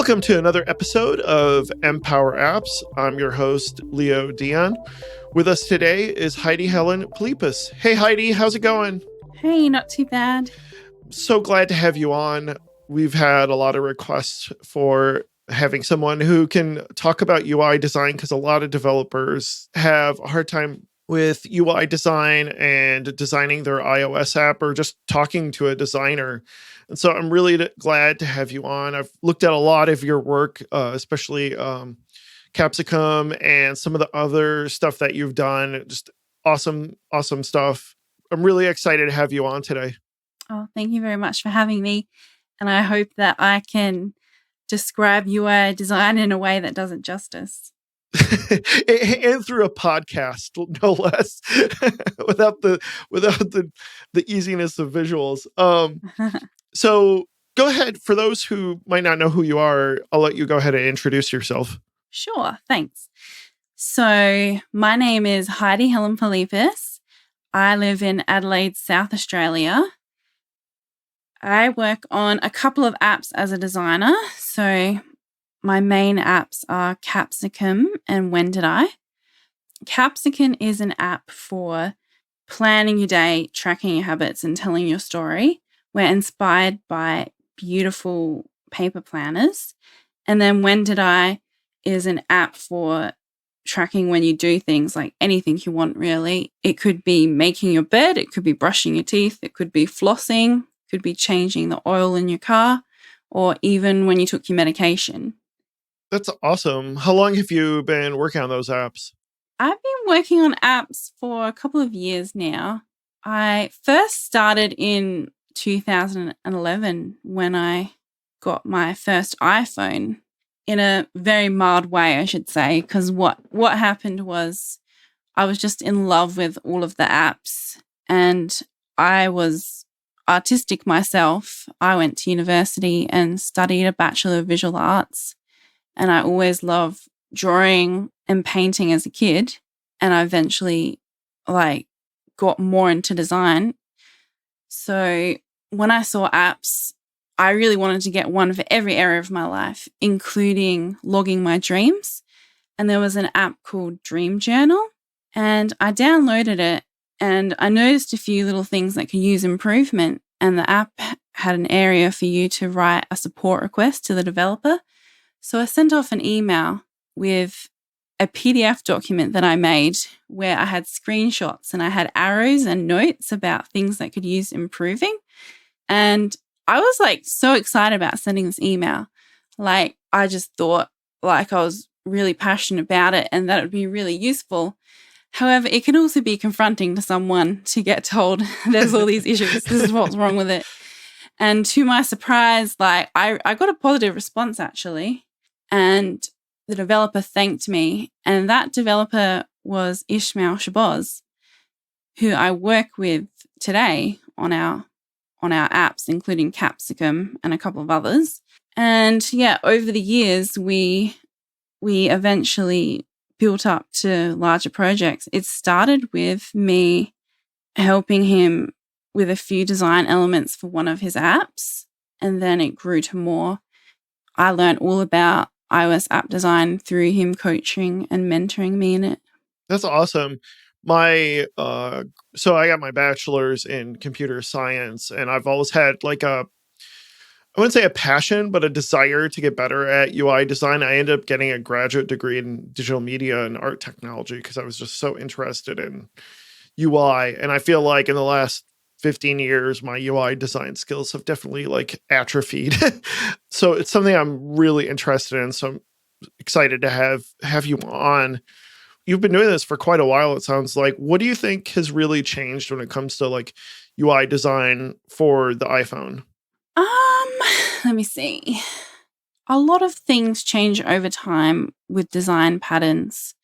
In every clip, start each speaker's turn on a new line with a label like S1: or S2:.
S1: Welcome to another episode of Empower Apps. I'm your host, Leo Dion. With us today is Heidi Helen Pilypas. Hey, Heidi, how's it going?
S2: Hey, not too bad.
S1: So glad to have you on. We've had a lot of requests for having someone who can talk about UI design because a lot of developers have a hard time with UI design and designing their iOS app or just talking to a designer. And so I'm really glad to have you on. I've looked at a lot of your work, especially Capsicum and some of the other stuff that you've done. Just awesome stuff. I'm really excited to have you on today.
S2: Oh, thank you very much for having me. And I hope that I can describe UI design in a way that does it justice.
S1: And through a podcast, no less, without the easiness of visuals. So go ahead. For those who might not know who you are, I'll let you go ahead and introduce yourself.
S2: Sure, thanks. So my name is Heidi Helen Pilypas. I live in Adelaide, South Australia. I work on a couple of apps as a designer. So my main apps are Capsicum and When Did I? Capsicum is an app for planning your day, tracking your habits, and telling your story. We're inspired by beautiful paper planners. And then When Did I is an app for tracking when you do things, like anything you want, really. It could be making your bed, it could be brushing your teeth, it could be flossing, it could be changing the oil in your car, or even when you took your medication.
S1: That's awesome. How long have you been working on those apps?
S2: I've been working on apps for a couple of years now. I first started in 2011 when I got my first iPhone, in a very mild way, I should say, because what happened was I was just in love with all of the apps, and I was artistic myself. I went to university and studied a Bachelor of Visual Arts, and I always loved drawing and painting as a kid, and I eventually got more into design. So when I saw apps, I really wanted to get one for every area of my life, including logging my dreams. And there was an app called Dream Journal, and I downloaded it, and I noticed a few little things that could use improvement. And the app had an area for you to write a support request to the developer. So I sent off an email with a PDF document that I made where I had screenshots and I had arrows and notes about things that could use improving. And I was so excited about sending this email. I just thought I was really passionate about it and that it would be really useful. However, it can also be confronting to someone to get told there's all these issues. This is what's wrong with it. And to my surprise, I got a positive response actually. And the developer thanked me. And that developer was Ishmael Shabazz, who I work with today on our apps, including Capsicum and a couple of others. And yeah, over the years, we eventually built up to larger projects. It started with me helping him with a few design elements for one of his apps, and then it grew to more. I learned all about iOS app design through him coaching and mentoring me in it.
S1: That's awesome. So I got my bachelor's in computer science, and I've always had I wouldn't say a passion, but a desire to get better at UI design. I ended up getting a graduate degree in digital media and art technology because I was just so interested in UI. And I feel like in the last 15 years, my UI design skills have definitely atrophied. So it's something I'm really interested in. So I'm excited to have you on. You've been doing this for quite a while, it sounds like. What do you think has really changed when it comes to UI design for the iPhone?
S2: Let me see. A lot of things change over time with design patterns.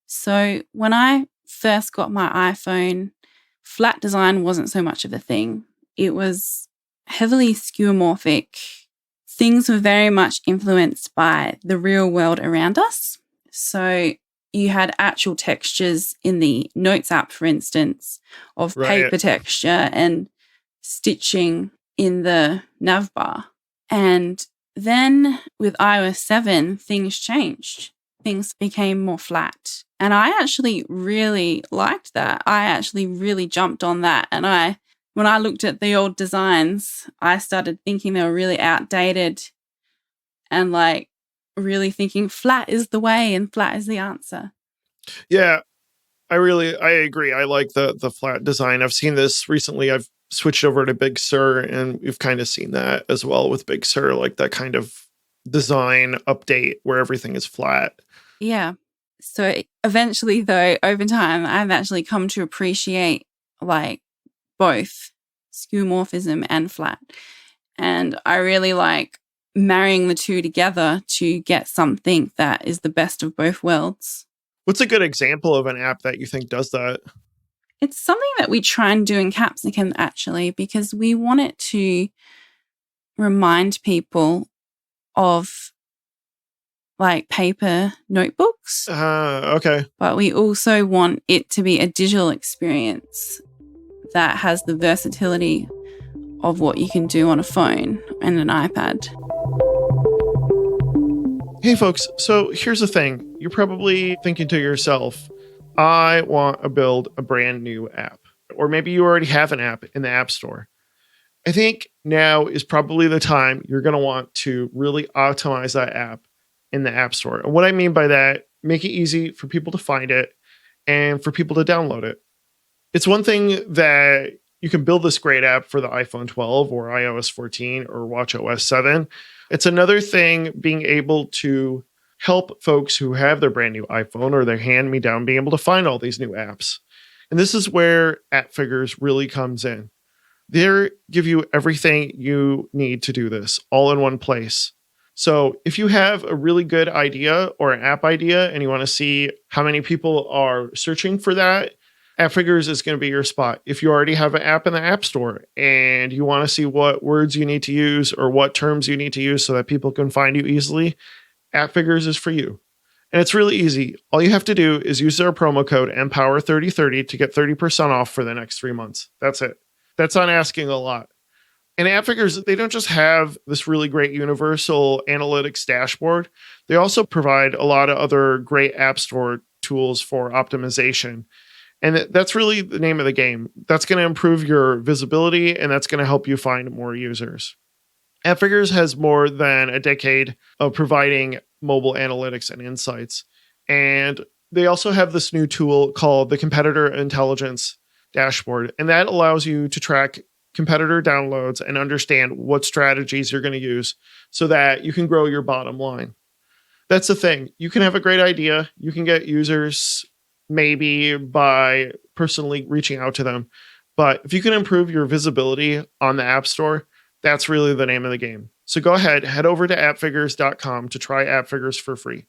S2: So when I first got my iPhone, flat design wasn't so much of a thing. It was heavily skeuomorphic. Things were very much influenced by the real world around us. So you had actual textures in the Notes app, for instance, of paper texture and stitching in the nav bar. And Then with iOS 7, things changed. Things became more flat. And I actually really liked that. I actually really jumped on that. And when I looked at the old designs, I started thinking they were really outdated and like really thinking flat is the way and flat is the answer.
S1: Yeah, I agree. I like the flat design. I've seen this recently. I've switched over to Big Sur, and we've kind of seen that as well with Big Sur, like that kind of design update where everything is flat.
S2: Yeah. So eventually, though, over time, I've actually come to appreciate like both skeuomorphism and flat. And I really like marrying the two together to get something that is the best of both worlds.
S1: What's a good example of an app that you think does that?
S2: It's something that we try and do in Capsicum, actually, because we want it to remind people of like paper notebooks.
S1: Okay.
S2: But we also want it to be a digital experience that has the versatility of what you can do on a phone and an iPad.
S1: Hey, folks. So here's the thing. You're probably thinking to yourself, I want to build a brand new app. Or maybe you already have an app in the App Store. I think now is probably the time you're going to want to really optimize that app in the App Store. And what I mean by that, make it easy for people to find it and for people to download it. It's one thing that you can build this great app for the iPhone 12 or iOS 14 or watchOS 7. It's another thing being able to help folks who have their brand new iPhone or their hand-me-down being able to find all these new apps. And this is where App Figures really comes in. They give you everything you need to do this all in one place. So if you have a really good idea or an app idea and you want to see how many people are searching for that, App Figures is going to be your spot. If you already have an app in the App Store and you want to see what words you need to use or what terms you need to use so that people can find you easily, App Figures is for you. And it's really easy. All you have to do is use their promo code EMPOWER3030 to get 30% off for the next 3 months. That's it. That's not asking a lot. And App Figures, they don't just have this really great universal analytics dashboard. They also provide a lot of other great App Store tools for optimization. And that's really the name of the game. That's going to improve your visibility and that's going to help you find more users. App Figures has more than a decade of providing mobile analytics and insights. And they also have this new tool called the Competitor Intelligence Dashboard. And that allows you to track competitor downloads and understand what strategies you're going to use so that you can grow your bottom line. That's the thing. You can have a great idea. You can get users maybe by personally reaching out to them. But if you can improve your visibility on the App Store, that's really the name of the game. So go ahead, head over to appfigures.com to try App Figures for free.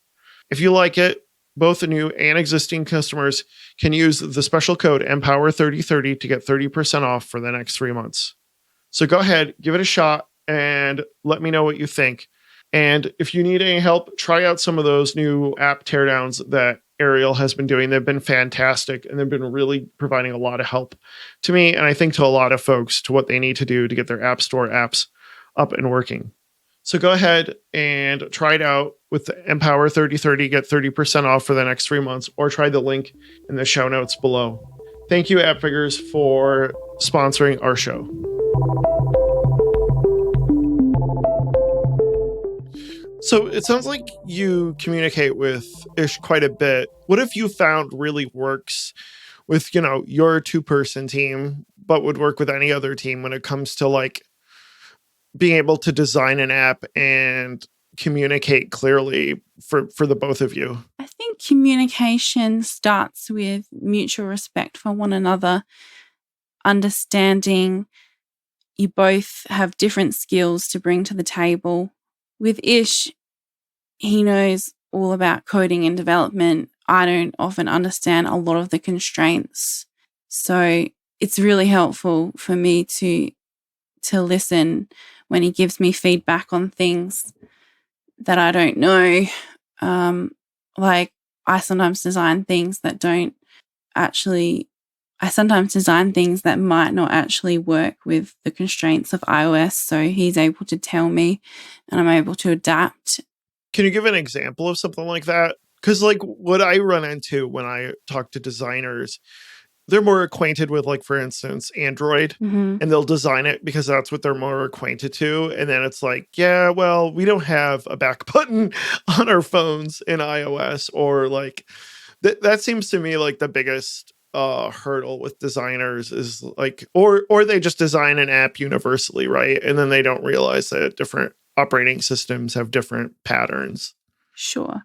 S1: If you like it, both the new and existing customers can use the special code EMPOWER3030 to get 30% off for the next 3 months. So go ahead, give it a shot, and let me know what you think. And if you need any help, try out some of those new app teardowns that Ariel has been doing. They've been fantastic, and they've been really providing a lot of help to me, and I think to a lot of folks, to what they need to do to get their App Store apps up and working. So go ahead and try it out with the Empower 3030, get 30% off for the next 3 months, or try the link in the show notes below. Thank you, App Figures, for sponsoring our show. So it sounds like you communicate with Ish quite a bit. What have you found really works with, your 2-person team, but would work with any other team when it comes to like being able to design an app and communicate clearly for the both of you?
S2: I think communication starts with mutual respect for one another, understanding you both have different skills to bring to the table. With Ish, he knows all about coding and development. I don't often understand a lot of the constraints. So it's really helpful for me to listen when he gives me feedback on things that I don't know. Like I sometimes design things that don't actually I sometimes design things that might not actually work with the constraints of iOS. So he's able to tell me and I'm able to adapt.
S1: Can you give an example of something like that? Because like what I run into when I talk to designers, they're more acquainted with, like, for instance, Android,
S2: Mm-hmm.
S1: and they'll design it because that's what they're more acquainted to. And then it's like, yeah, well, we don't have a back button on our phones in iOS, or like that seems to me like the biggest hurdle with designers is like, or they just design an app universally, right? And then they don't realize that different operating systems have different patterns.
S2: Sure.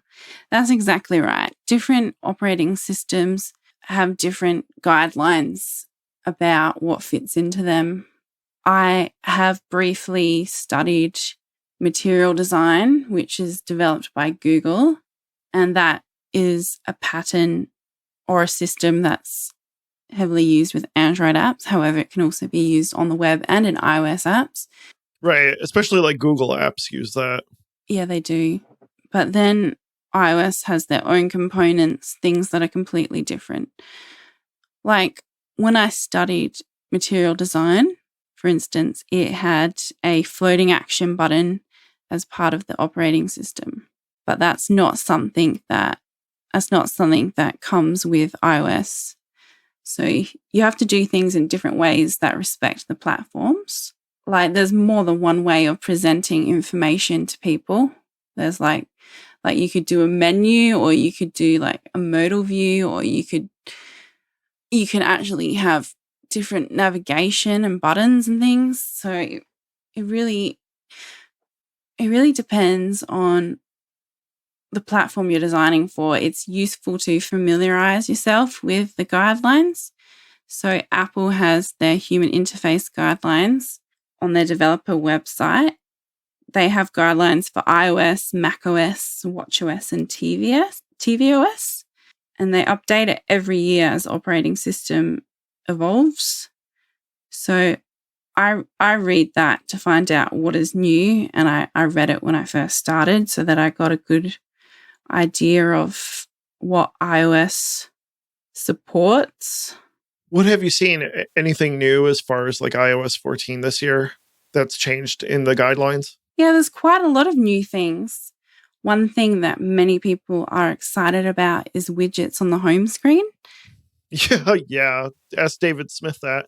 S2: That's exactly right. Different operating systems have different guidelines about what fits into them. I have briefly studied material design, which is developed by Google, and that is a pattern or a system that's heavily used with Android apps. However, it can also be used on the web and in iOS apps.
S1: Right. Especially like Google apps use that.
S2: Yeah, they do. But then iOS has their own components, things that are completely different. Like when I studied material design, for instance, it had a floating action button as part of the operating system. But that's not something that comes with iOS. So you have to do things in different ways that respect the platforms. Like there's more than one way of presenting information to people. There's like you could do a menu, or you could do like a modal view, or you can actually have different navigation and buttons and things. So it really depends on the platform you're designing for. It's useful to familiarize yourself with the guidelines. So Apple has their human interface guidelines on their developer website. They have guidelines for iOS, macOS, watchOS, and tvOS. And they update it every year as operating system evolves. So I read that to find out what is new, and I read it when I first started so that I got a good idea of what iOS supports.
S1: What have you seen? Anything new as far as like iOS 14 this year that's changed in the guidelines?
S2: Yeah, there's quite a lot of new things. One thing that many people are excited about is widgets on the home screen.
S1: Yeah. Ask David Smith that.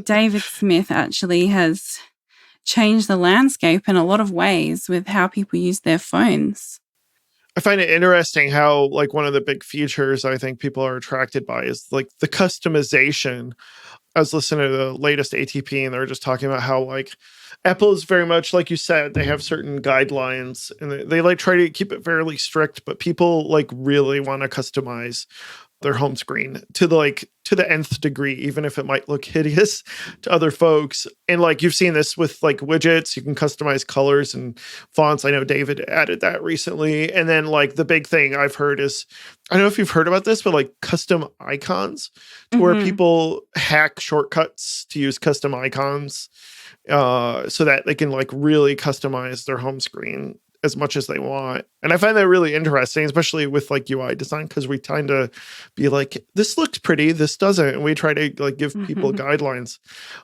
S2: David Smith actually has changed the landscape in a lot of ways with how people use their phones.
S1: I find it interesting how like one of the big features I think people are attracted by is like the customization. I was listening to the latest ATP and they were just talking about how like Apple is very much like you said, they have certain guidelines and they like try to keep it fairly strict, but people like really want to customize their home screen to the nth degree, even if it might look hideous to other folks. And like you've seen this with like widgets, you can customize colors and fonts. I know David added that recently. And then like the big thing I've heard is, I don't know if you've heard about this, but like custom icons to where people hack shortcuts to use custom icons so that they can like really customize their home screen as much as they want. And I find that really interesting, especially with like UI design, because we tend to be like, this looks pretty, this doesn't. And we try to like give people guidelines.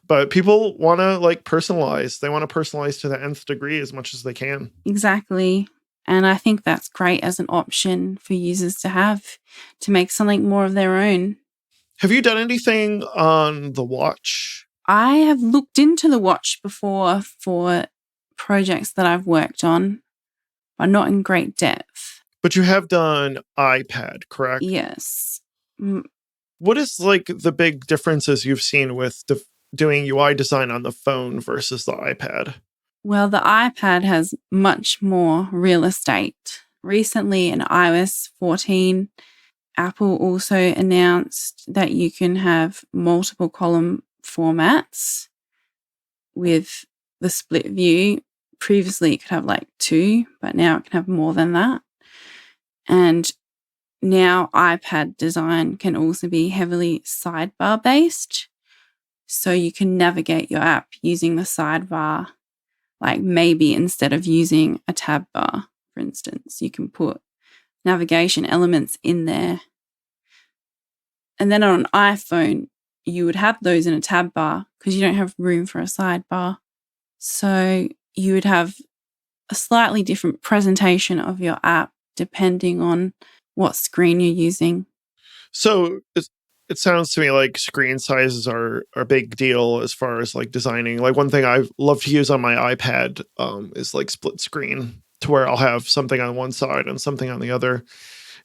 S1: But people want to like personalize. They want to personalize to the nth degree as much as they can.
S2: Exactly. And I think that's great as an option for users to have to make something more of their own.
S1: Have you done anything on the watch?
S2: I have looked into the watch before for projects that I've worked on, but not in great depth.
S1: But you have done iPad, correct?
S2: Yes.
S1: What is like the big differences you've seen with doing UI design on the phone versus the iPad?
S2: Well, the iPad has much more real estate. Recently in iOS 14, Apple also announced that you can have multiple column formats with the split view. Previously, it could have like 2, but now it can have more than that. And now iPad design can also be heavily sidebar based. So you can navigate your app using the sidebar, like maybe instead of using a tab bar, for instance, you can put navigation elements in there. And then on an iPhone, you would have those in a tab bar because you don't have room for a sidebar. So you would have a slightly different presentation of your app depending on what screen you're using.
S1: So it sounds to me like screen sizes are a big deal as far as like designing. Like one thing I love to use on my iPad is like split screen, to where I'll have something on one side and something on the other.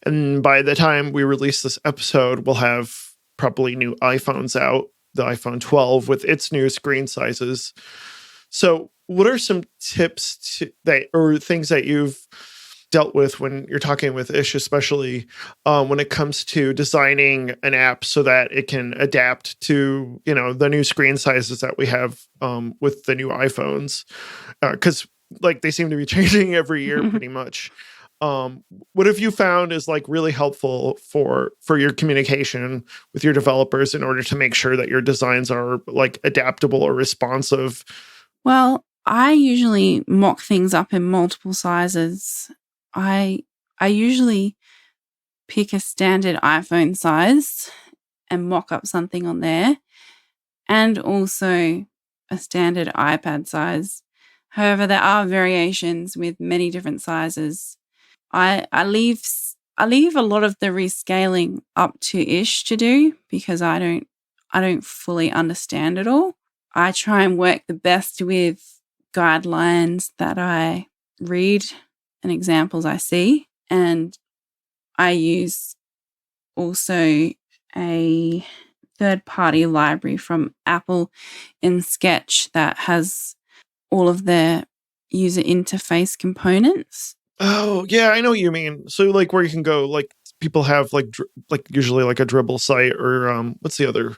S1: And by the time we release this episode, we'll have probably new iPhones out, the iPhone 12 with its new screen sizes. So what are some tips or things that you've dealt with when you're talking with Ish, especially when it comes to designing an app so that it can adapt to, the new screen sizes that we have with the new iPhones? Because like they seem to be changing every year pretty much. What have you found is like really helpful for your communication with your developers in order to make sure that your designs are like adaptable or responsive?
S2: Well, I usually mock things up in multiple sizes. I usually pick a standard iPhone size and mock up something on there, and also a standard iPad size. However, there are variations with many different sizes. I leave a lot of the rescaling up to Ish to do because I don't fully understand it all. I try and work the best with guidelines that I read and examples I see. And I use also a third-party library from Apple in Sketch that has all of their user interface components.
S1: Oh, yeah, I know what you mean. So like where you can go, like people have like usually like a Dribble site or what's the other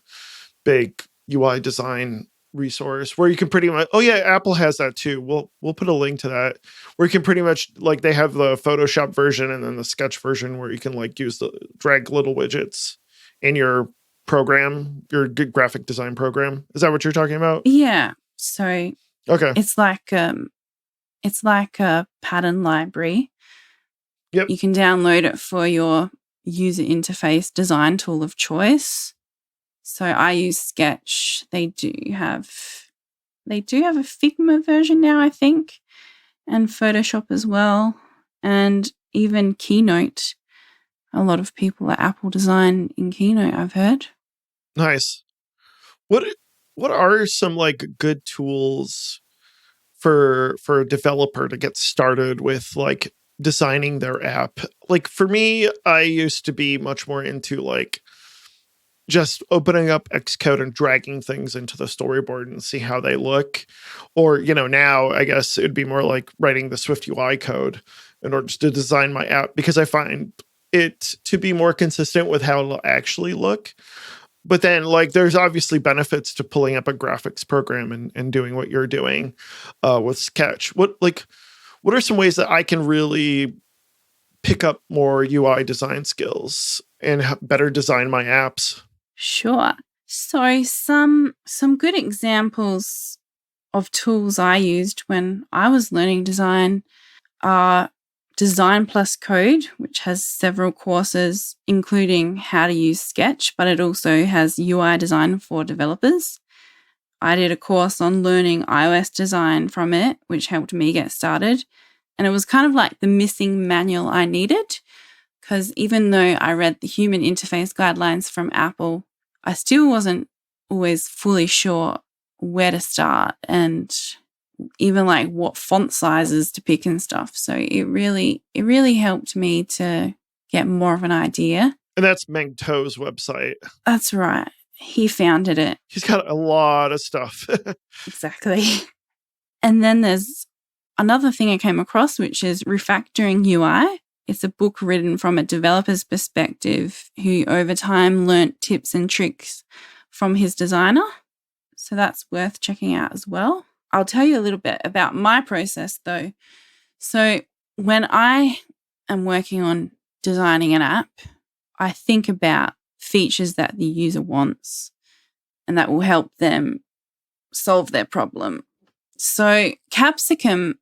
S1: big UI design resource where you can pretty much, oh yeah, Apple has that too. We'll put a link to that where you can pretty much like they have the Photoshop version and then the Sketch version where you can like use the drag little widgets in your program, your graphic design program. Is that what you're talking about?
S2: Yeah. So
S1: Okay.
S2: it's like a pattern library.
S1: Yep.
S2: You can download it for your user interface design tool of choice. So I use Sketch. They do have a Figma version now, I think, and Photoshop as well, and even Keynote. A lot of people at Apple design in Keynote, I've heard.
S1: Nice. What are some like good tools for a developer to get started with like designing their app? Like for me, I used to be much more into like just opening up Xcode and dragging things into the storyboard and see how they look. Or, now I guess it'd be more like writing the SwiftUI code in order to design my app, because I find it to be more consistent with how it'll actually look. But then like there's obviously benefits to pulling up a graphics program and doing what you're doing with Sketch. What are some ways that I can really pick up more UI design skills and better design my apps?
S2: Sure. So some good examples of tools I used when I was learning design are Design Plus Code, which has several courses, including how to use Sketch, but it also has UI design for developers. I did a course on learning iOS design from it, which helped me get started. And it was kind of like the missing manual I needed, because even though I read the human interface guidelines from Apple, I still wasn't always fully sure where to start and even like what font sizes to pick and stuff. So it really helped me to get more of an idea.
S1: And that's Meng To's website.
S2: That's right. He founded it.
S1: He's got a lot of stuff.
S2: Exactly. And then there's another thing I came across, which is Refactoring UI. It's a book written from a developer's perspective who over time learnt tips and tricks from his designer. So that's worth checking out as well. I'll tell you a little bit about my process though. So when I am working on designing an app, I think about features that the user wants and that will help them solve their problem. So Capsicum,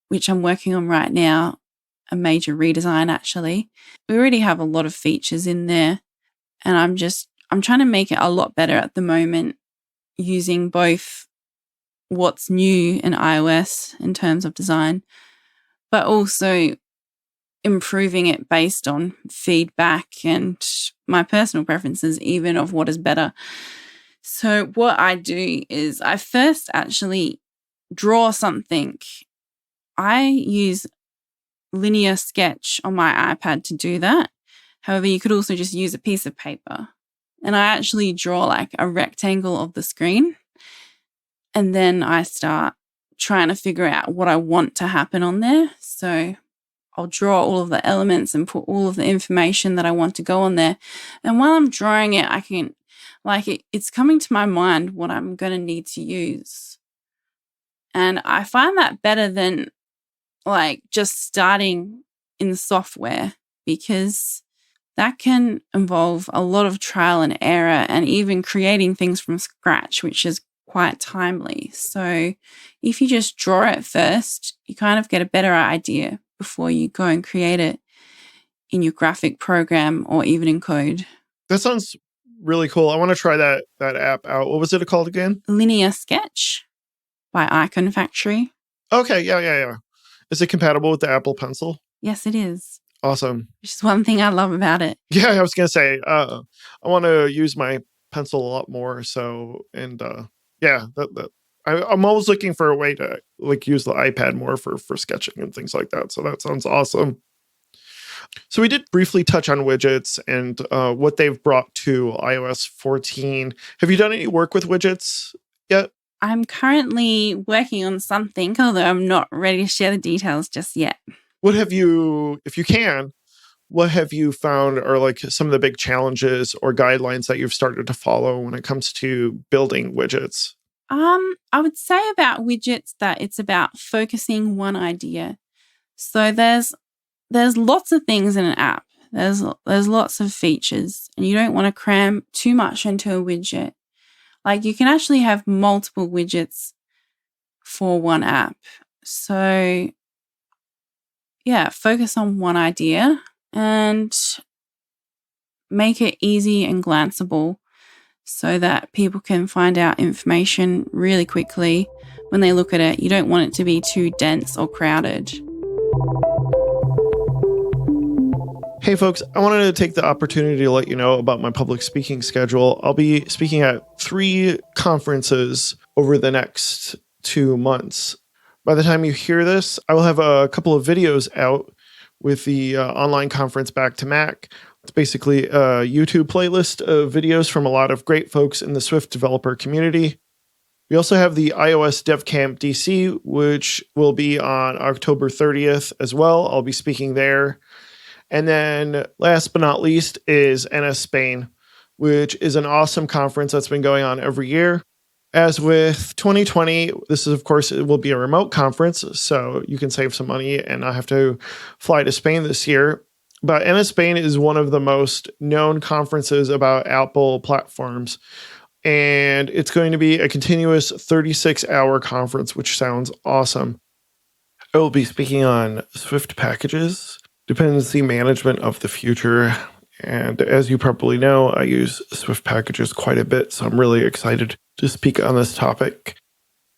S2: which I'm working on right now, a major redesign actually, we already have a lot of features in there, and I'm trying to make it a lot better at the moment using both what's new in iOS in terms of design, but also improving it based on feedback and my personal preferences, even of what is better. So what I do is I first actually draw something. I use linear sketch on my iPad to do that. However, you could also just use a piece of paper. And I actually draw like a rectangle of the screen. And then I start trying to figure out what I want to happen on there. So I'll draw all of the elements and put all of the information that I want to go on there. And while I'm drawing it, I can, it's coming to my mind what I'm going to need to use. And I find that better than just starting in software, because that can involve a lot of trial and error and even creating things from scratch, which is quite timely. So if you just draw it first, you kind of get a better idea before you go and create it in your graphic program or even in code.
S1: That sounds really cool. I want to try that app out. What was it called again?
S2: Linear Sketch by Icon Factory.
S1: Okay, yeah. Is it compatible with the Apple Pencil?
S2: Yes, it is.
S1: Awesome.
S2: Which is one thing I love about it.
S1: Yeah, I was going to say, I want to use my pencil a lot more. So, and I'm always looking for a way to use the iPad more for sketching and things like that. So that sounds awesome. So we did briefly touch on widgets and what they've brought to iOS 14. Have you done any work with widgets yet?
S2: I'm currently working on something, although I'm not ready to share the details just yet.
S1: What have you, if you can, what have you found are some of the big challenges or guidelines that you've started to follow when it comes to building widgets?
S2: I would say about widgets that it's about focusing one idea. So there's lots of things in an app. There's lots of features, and you don't want to cram too much into a widget. You can actually have multiple widgets for one app. So yeah, focus on one idea and make it easy and glanceable so that people can find out information really quickly when they look at it. You don't want it to be too dense or crowded.
S1: Hey folks, I wanted to take the opportunity to let you know about my public speaking schedule. I'll be speaking at 3 conferences over the next 2 months. By the time you hear this, I will have a couple of videos out with the online conference Back to Mac. It's basically a YouTube playlist of videos from a lot of great folks in the Swift developer community. We also have the iOS DevCamp DC, which will be on October 30th as well. I'll be speaking there. And then last but not least is NSSpain, which is an awesome conference that's been going on every year. As with 2020, this is, of course, it will be a remote conference, so you can save some money and not have to fly to Spain this year. But NSSpain is one of the most known conferences about Apple platforms. And it's going to be a continuous 36-hour conference, which sounds awesome. I will be speaking on Swift packages, dependency management of the future. And as you probably know, I use Swift packages quite a bit, so I'm really excited to speak on this topic.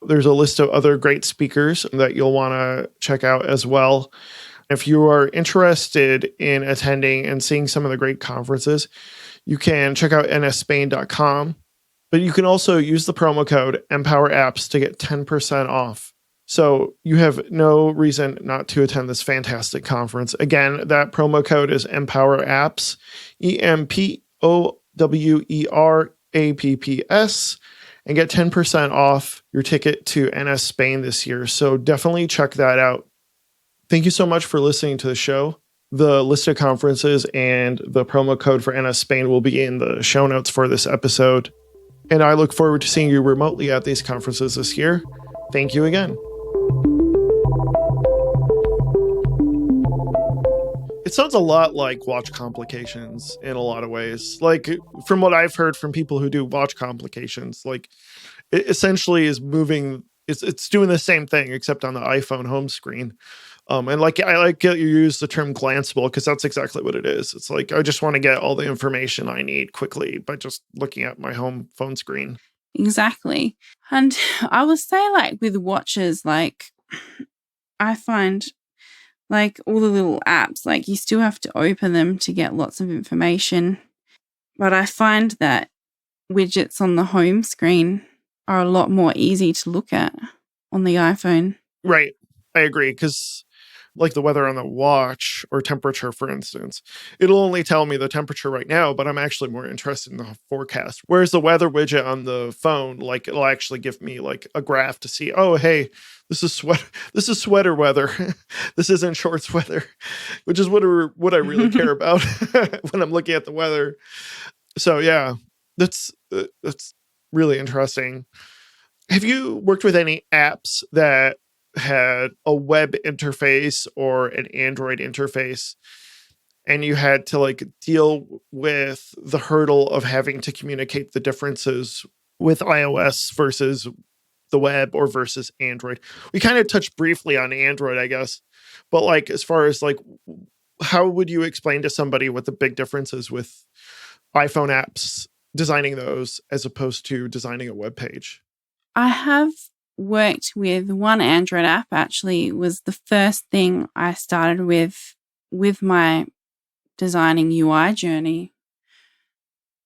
S1: There's a list of other great speakers that you'll want to check out as well. If you are interested in attending and seeing some of the great conferences, you can check out NSSpain.com. But you can also use the promo code EmpowerApps to get 10% off. So you have no reason not to attend this fantastic conference. Again, that promo code is EmpowerApps, EmpowerApps, and get 10% off your ticket to NSSpain this year. So definitely check that out. Thank you so much for listening to the show. The list of conferences and the promo code for NSSpain will be in the show notes for this episode. And I look forward to seeing you remotely at these conferences this year. Thank you again. It sounds a lot like watch complications in a lot of ways. From what I've heard from people who do watch complications, it essentially is moving it's doing the same thing except on the iPhone home screen. And like I like you use the term glanceable because that's exactly what it is. It's like I just want to get all the information I need quickly by just looking at my home phone screen.
S2: Exactly. And I would say, like, with watches, like, I find, like, all the little apps, like, you still have to open them to get lots of information. But I find that widgets on the home screen are a lot more easy to look at on the iPhone.
S1: Right. I agree because like the weather on the watch or temperature, for instance, it'll only tell me the temperature right now, but I'm actually more interested in the forecast. Whereas the weather widget on the phone, like it'll actually give me like a graph to see, oh, hey, this is sweater weather. This isn't shorts weather, which is what I really care about when I'm looking at the weather. So yeah, that's really interesting. Have you worked with any apps that had a web interface or an Android interface and you had to like deal with the hurdle of having to communicate the differences with iOS versus the web or versus Android? We kind of touched briefly on Android, I guess, but like as far as like how would you explain to somebody what the big difference is with iPhone apps, designing those as opposed to designing a web page?
S2: I have worked with one Android app, actually. It was the first thing I started with my designing UI journey,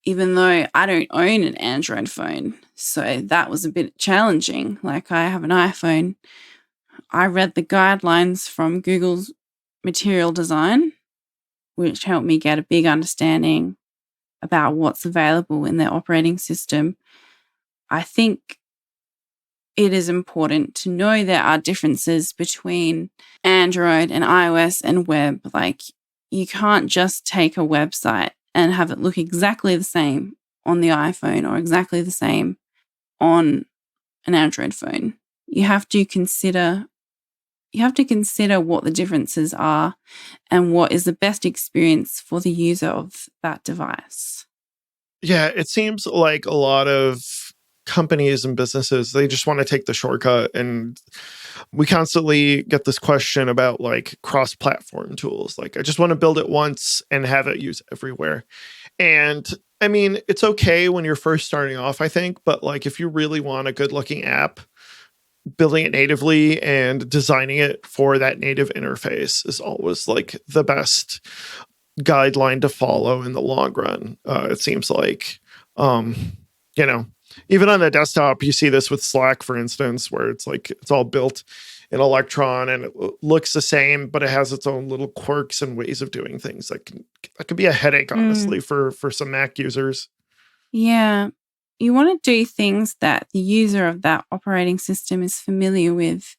S2: even though I don't own an Android phone. So that was a bit challenging. Like, I have an iPhone. I read the guidelines from Google's material design, which helped me get a big understanding about what's available in their operating system. I think it is important to know there are differences between Android and iOS and web. Like, you can't just take a website and have it look exactly the same on the iPhone or exactly the same on an Android phone. You have to consider what the differences are and what is the best experience for the user of that device.
S1: Yeah, it seems like a lot of companies and businesses, they just want to take the shortcut. And we constantly get this question about like cross-platform tools. Like, I just want to build it once and have it use everywhere. And I mean, it's okay when you're first starting off, I think, but like if you really want a good looking app, building it natively and designing it for that native interface is always like the best guideline to follow in the long run. It seems like, um, you know, even on the desktop, you see this with Slack, for instance, where it's like it's all built in Electron and it looks the same, but it has its own little quirks and ways of doing things. That can be a headache, honestly, for some Mac users.
S2: Yeah. You want to do things that the user of that operating system is familiar with.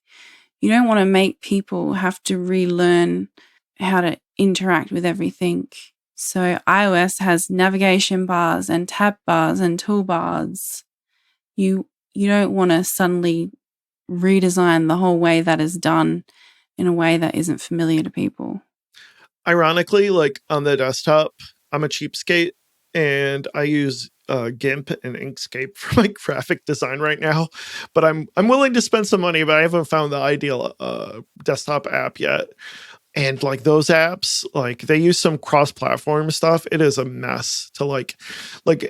S2: You don't want to make people have to relearn how to interact with everything. So iOS has navigation bars and tab bars and toolbars. You don't want to suddenly redesign the whole way that is done in a way that isn't familiar to people.
S1: Ironically, like on the desktop, I'm a cheapskate and I use GIMP and Inkscape for my graphic design right now. But I'm willing to spend some money, but I haven't found the ideal desktop app yet. And like those apps, like they use some cross-platform stuff. It is a mess to like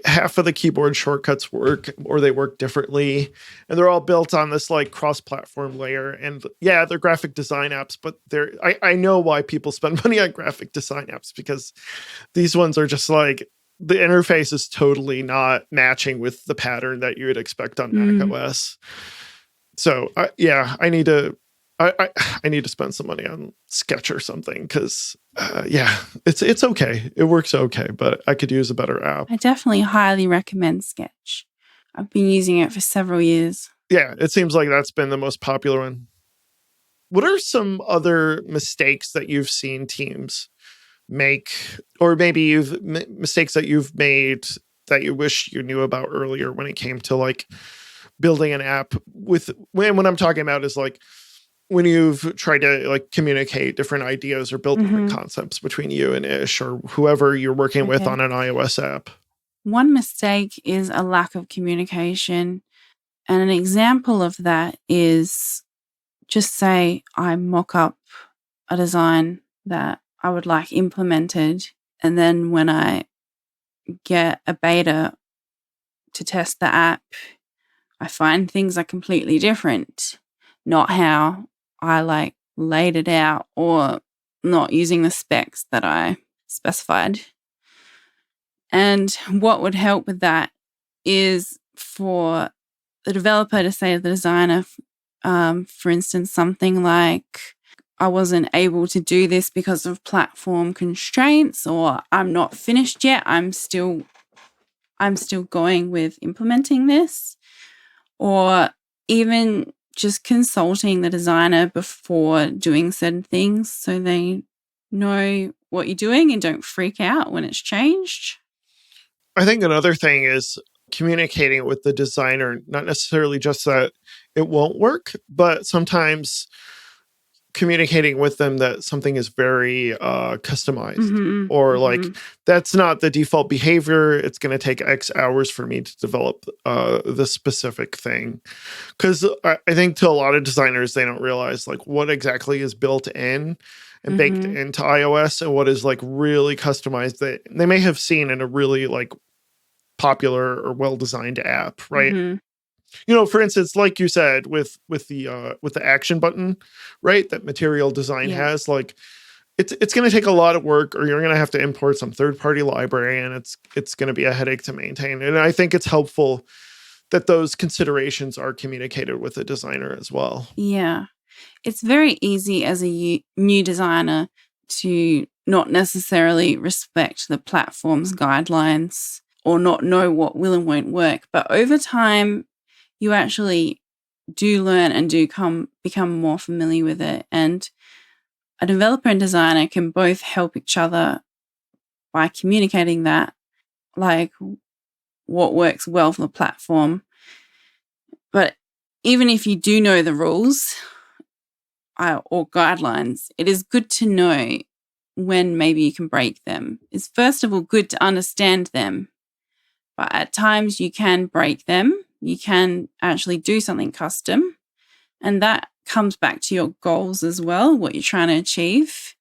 S1: half of the keyboard shortcuts work or they work differently. And they're all built on this like cross-platform layer. And yeah, they're graphic design apps, but I know why people spend money on graphic design apps, because these ones are just like the interface is totally not matching with the pattern that you would expect on Mac OS. So yeah, I need to spend some money on Sketch or something because, yeah, it's okay. It works okay, but I could use a better app.
S2: I definitely highly recommend Sketch. I've been using it for several years.
S1: Yeah, it seems like that's been the most popular one. What are some other mistakes that you've seen teams make, or maybe mistakes that you've made that you wish you knew about earlier when it came to like building an app when I'm talking about is like, when you've tried to like communicate different ideas or build different concepts between you and Ish or whoever you're working with on an iOS app?
S2: One mistake is a lack of communication. And an example of that is, just say I mock up a design that I would like implemented, and then when I get a beta to test the app, I find things are completely different, not how I laid it out, or not using the specs that I specified. And what would help with that is for the developer to say to the designer, for instance, something like, I wasn't able to do this because of platform constraints, or I'm not finished yet. I'm still going with implementing this. Or even just consulting the designer before doing certain things so they know what you're doing and don't freak out when it's changed.
S1: I think another thing is communicating with the designer, not necessarily just that it won't work, but sometimes communicating with them that something is very customized, or that's not the default behavior. It's going to take X hours for me to develop the specific thing. Because I think to a lot of designers, they don't realize what exactly is built in and baked into iOS and what is really customized that they may have seen in a really popular or well-designed app, right? For instance, like you said, with the action button, right? That Material Design has, it's going to take a lot of work, or you're going to have to import some third-party library, and it's going to be a headache to maintain. And I think it's helpful that those considerations are communicated with the designer as well.
S2: Yeah. It's very easy as a new designer to not necessarily respect the platform's guidelines or not know what will and won't work. But over time, you actually do learn and do become more familiar with it. And a developer and designer can both help each other by communicating that, what works well for the platform. But even if you do know the rules or guidelines, it is good to know when maybe you can break them. It's first of all good to understand them, but at times you can break them. You can actually do something custom, and that comes back to your goals as well, what you're trying to achieve.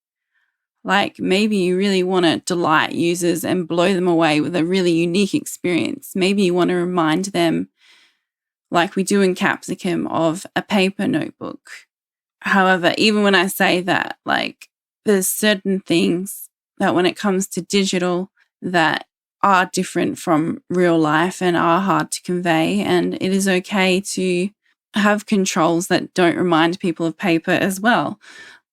S2: Maybe you really want to delight users and blow them away with a really unique experience. Maybe you want to remind them, like we do in Capsicum, of a paper notebook. However, even when I say that, there's certain things that when it comes to digital that are different from real life and are hard to convey. And it is okay to have controls that don't remind people of paper as well.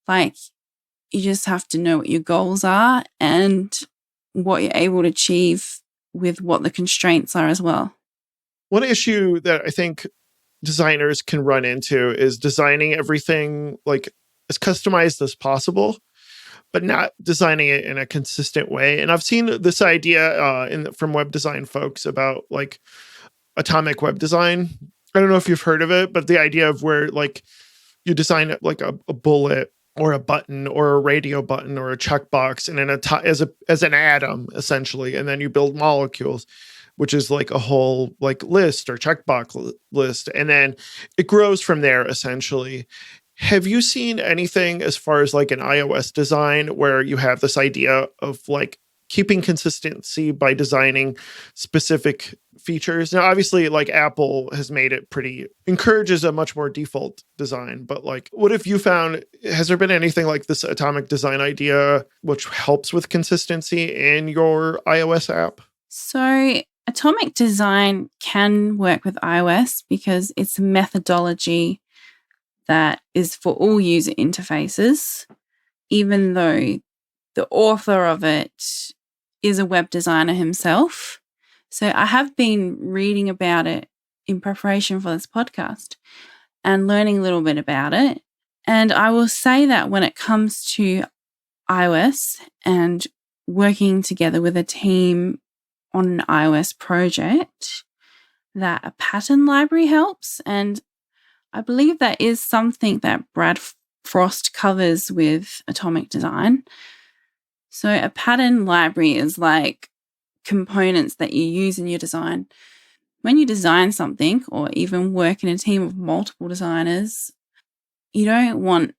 S2: You just have to know what your goals are and what you're able to achieve with what the constraints are as well.
S1: One issue that I think designers can run into is designing everything as customized as possible, but not designing it in a consistent way. And I've seen this idea from web design folks about atomic web design. I don't know if you've heard of it, but the idea of where you design it a bullet or a button or a radio button or a checkbox, and then as an atom essentially, and then you build molecules, which is a whole list or checkbox list, and then it grows from there essentially. Have you seen anything as far as an iOS design where you have this idea of keeping consistency by designing specific features? Now, obviously, Apple has made it encourages a much more default design, but what have you found? Has there been anything like this atomic design idea which helps with consistency in your iOS app?
S2: So atomic design can work with iOS because it's a methodology that is for all user interfaces, even though the author of it is a web designer himself. So I have been reading about it in preparation for this podcast and learning a little bit about it. And I will say that when it comes to iOS and working together with a team on an iOS project, that a pattern library helps. And I believe that is something that Brad Frost covers with Atomic Design. So a pattern library is components that you use in your design when you design something or even work in a team of multiple designers, you don't want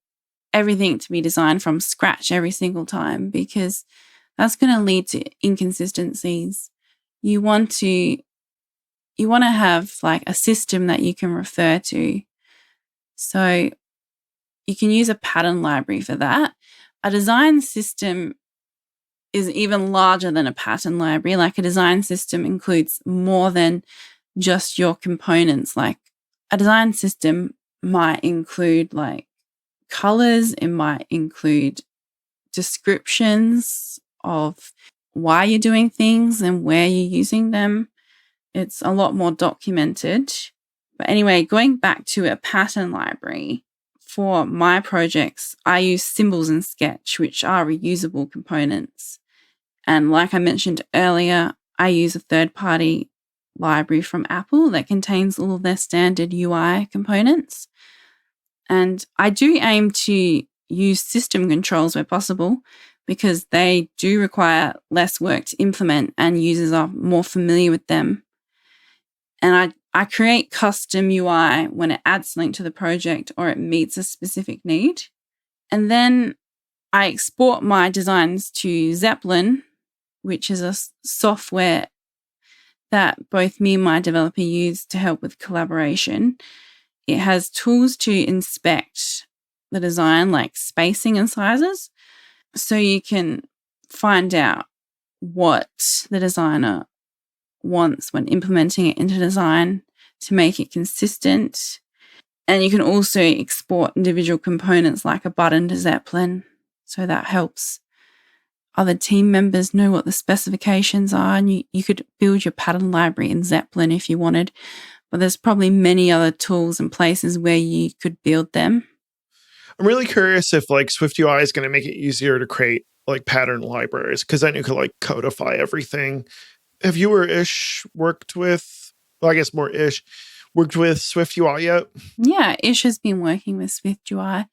S2: everything to be designed from scratch every single time, because that's going to lead to inconsistencies. You want to have like a system that you can refer to. So you can use a pattern library for that. A design system is even larger than a pattern library. Like, a design system includes more than just your components. Like, a design system might include like colors, it might include descriptions of why you're doing things and where you're using them. It's a lot more documented. But anyway, going back to a pattern library, for my projects, I use Symbols and Sketch, which are reusable components. And like I mentioned earlier, I use a third-party library from Apple that contains all of their standard UI components. And I do aim to use system controls where possible, because they do require less work to implement and users are more familiar with them. And I create custom UI when it adds something to the project or it meets a specific need. And then I export my designs to Zeppelin, which is a software that both me and my developer use to help with collaboration. It has tools to inspect the design, like spacing and sizes, so you can find out what the designer wants when implementing it into design to make it consistent. And you can also export individual components like a button to Zeppelin, so that helps other team members know what the specifications are. And you could build your pattern library in Zeppelin if you wanted, but there's probably many other tools and places where you could build them.
S1: I'm really curious if like SwiftUI is going to make it easier to create like pattern libraries, because then you could like codify everything. Have you or Ish worked with, well, I guess more Ish, worked with SwiftUI yet?
S2: Yeah, Ish has been working with SwiftUI.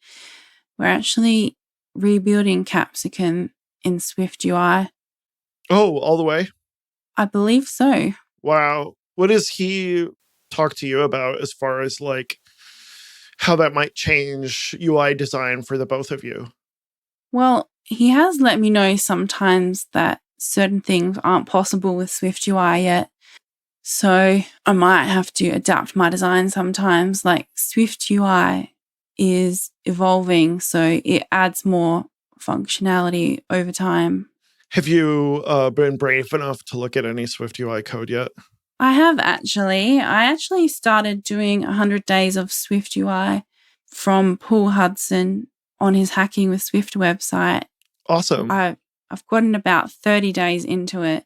S2: We're actually rebuilding Capsicum in SwiftUI.
S1: Oh, all the way?
S2: I believe so.
S1: Wow. What does he talk to you about as far as like how that might change UI design for the both of you?
S2: Well, he has let me know sometimes that certain things aren't possible with SwiftUI yet. So I might have to adapt my design sometimes. Like, SwiftUI is evolving, so it adds more functionality over time.
S1: Have you been brave enough to look at any SwiftUI code yet?
S2: I have actually. I actually started doing 100 days of SwiftUI from Paul Hudson on his Hacking with Swift website.
S1: Awesome.
S2: I've gotten about 30 days into it,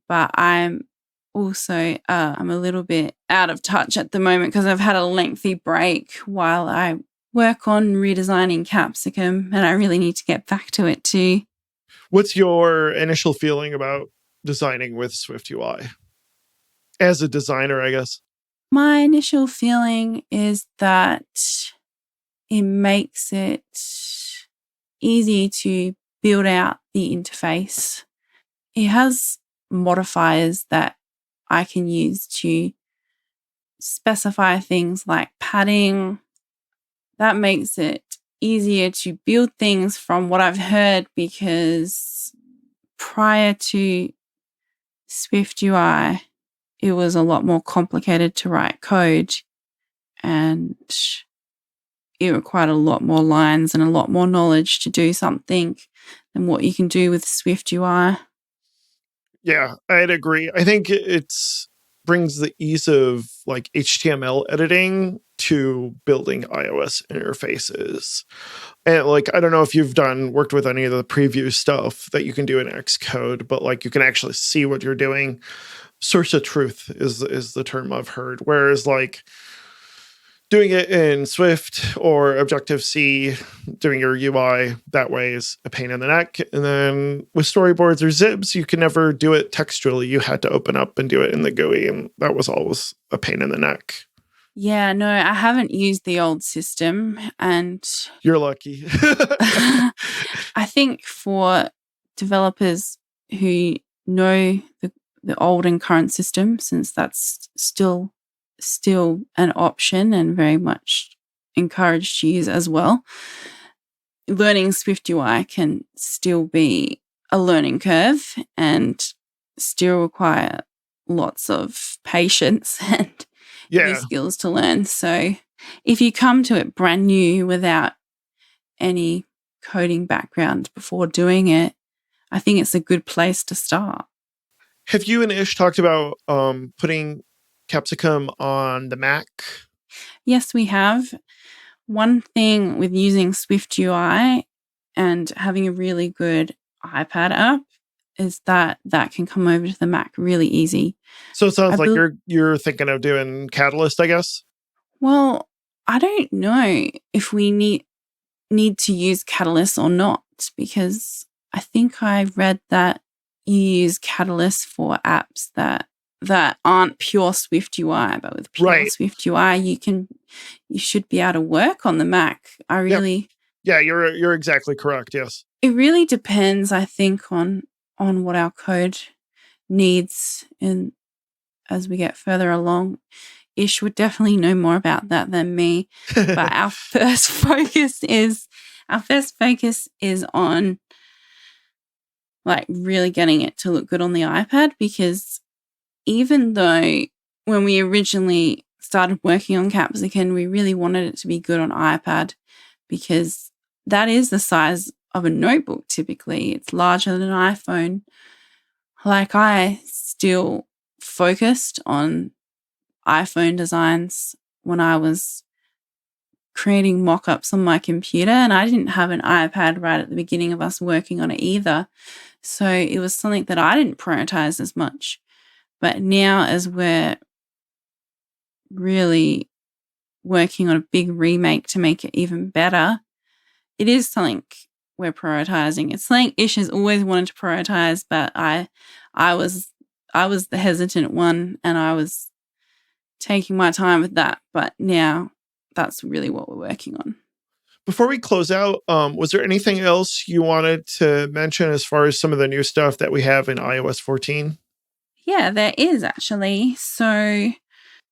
S2: but I'm also I'm a little bit out of touch at the moment because I've had a lengthy break while I work on redesigning Capsicum, and I really need to get back to it too.
S1: What's your initial feeling about designing with SwiftUI? As a designer, I guess.
S2: My initial feeling is that it makes it easy to build out the interface. It has modifiers that I can use to specify things like padding. That makes it easier to build things from what I've heard, because prior to SwiftUI, it was a lot more complicated to write code, and it required a lot more lines and a lot more knowledge to do something than what you can do with SwiftUI.
S1: Yeah, I'd agree. I think it's brings the ease of like HTML editing to building iOS interfaces. And like, I don't know if you've worked with any of the preview stuff that you can do in Xcode, but like you can actually see what you're doing. Source of truth is the term I've heard. Whereas like doing it in Swift or Objective-C, doing your UI that way is a pain in the neck. And then with storyboards or zibs, you can never do it textually. You had to open up and do it in the GUI, and that was always a pain in the neck.
S2: Yeah, no, I haven't used the old system, and
S1: You're lucky.
S2: I think for developers who know the old and current system, since that's still an option and very much encouraged to use as well. Learning SwiftUI can still be a learning curve and still require lots of patience and new skills to learn. So if you come to it brand new without any coding background before doing it, I think it's a good place to start.
S1: Have you and Ish talked about putting Capsicum on the Mac?
S2: Yes, we have. One thing with using SwiftUI and having a really good iPad app is that can come over to the Mac really easy.
S1: So it sounds like you're thinking of doing Catalyst, I guess?
S2: Well, I don't know if we need to use Catalyst or not, because I think I read that you use Catalyst for apps that aren't pure SwiftUI, but with pure SwiftUI, you should be able to work on the Mac.
S1: Yeah, you're exactly correct. Yes.
S2: It really depends, I think, on what our code needs and as we get further along. Ish would definitely know more about that than me. But our first focus is on like really getting it to look good on the iPad, because even though when we originally started working on Capsicum, we really wanted it to be good on iPad, because that is the size of a notebook typically. It's larger than an iPhone. Like, I still focused on iPhone designs when I was creating mock-ups on my computer, and I didn't have an iPad right at the beginning of us working on it either. So it was something that I didn't prioritize as much. But now, as we're really working on a big remake to make it even better, it is something we're prioritizing. It's something Ish has always wanted to prioritize, but I was the hesitant one, and I was taking my time with that. But now that's really what we're working on.
S1: Before we close out, was there anything else you wanted to mention as far as some of the new stuff that we have in iOS 14?
S2: Yeah, there is actually. So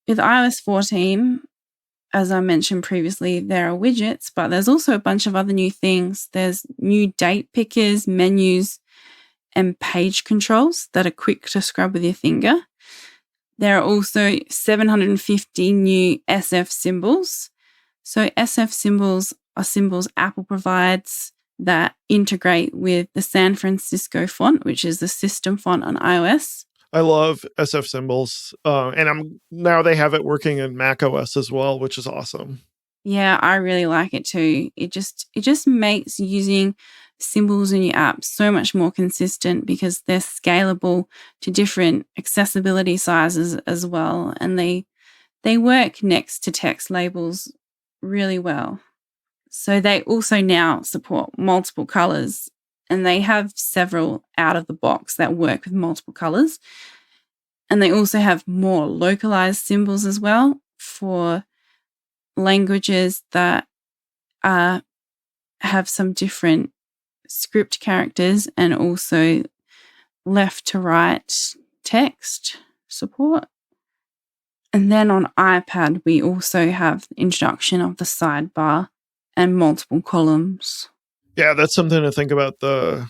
S2: with iOS 14, as I mentioned previously, there are widgets, but there's also a bunch of other new things. There's new date pickers, menus, and page controls that are quick to scrub with your finger. There are also 750 new SF symbols. So SF symbols are symbols Apple provides that integrate with the San Francisco font, which is the system font on iOS.
S1: I love SF symbols, and now they have it working in Mac OS as well, which is awesome.
S2: Yeah, I really like it too. It just makes using symbols in your app so much more consistent, because they're scalable to different accessibility sizes as well, and they work next to text labels really well. So they also now support multiple colors, and they have several out of the box that work with multiple colors. And they also have more localized symbols as well for languages that have some different script characters, and also left to right text support. And then on iPad, we also have the introduction of the sidebar and multiple columns.
S1: Yeah, that's something to think about, the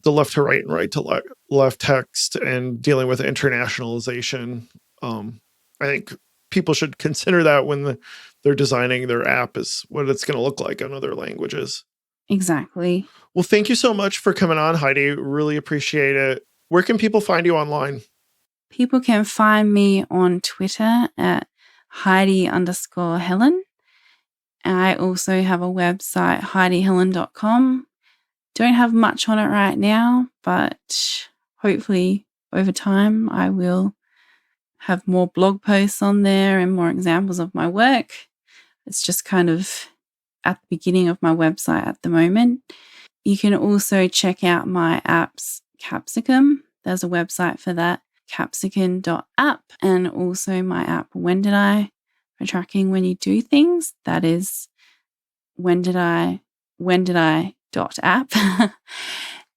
S1: left to right and right to left text, and dealing with internationalization. I think people should consider that when they're designing their app, is what it's going to look like in other languages.
S2: Exactly.
S1: Well, thank you so much for coming on, Heidi. Really appreciate it. Where can people find you online?
S2: People can find me on Twitter at Heidi_Helen. I also have a website, HeidiHelen.com. Don't have much on it right now, but hopefully over time I will have more blog posts on there and more examples of my work. It's just kind of at the beginning of my website at the moment. You can also check out my app's Capsicum. There's a website for that, capsicum.app, and also my app When Did I, for tracking when you do things. That is when did I.app.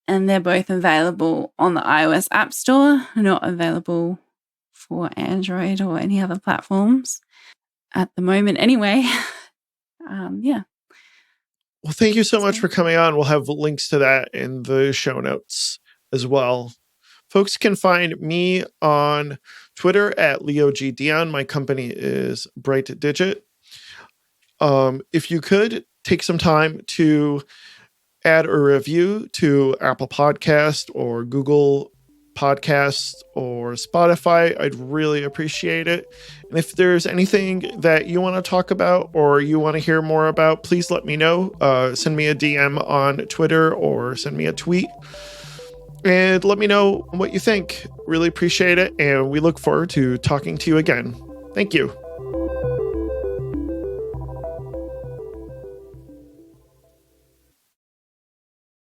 S2: and they're both available on the iOS App Store, not available for Android or any other platforms at the moment anyway. Yeah.
S1: Well, thank you so much for coming on. We'll have links to that in the show notes as well. Folks can find me on Twitter at LeoGDion. My company is Bright Digit. If you could take some time to add a review to Apple Podcast or Google Podcasts or Spotify, I'd really appreciate it. And if there's anything that you want to talk about or you want to hear more about, please let me know. Send me a DM on Twitter or send me a tweet and let me know what you think. Really appreciate it. And we look forward to talking to you again. Thank you.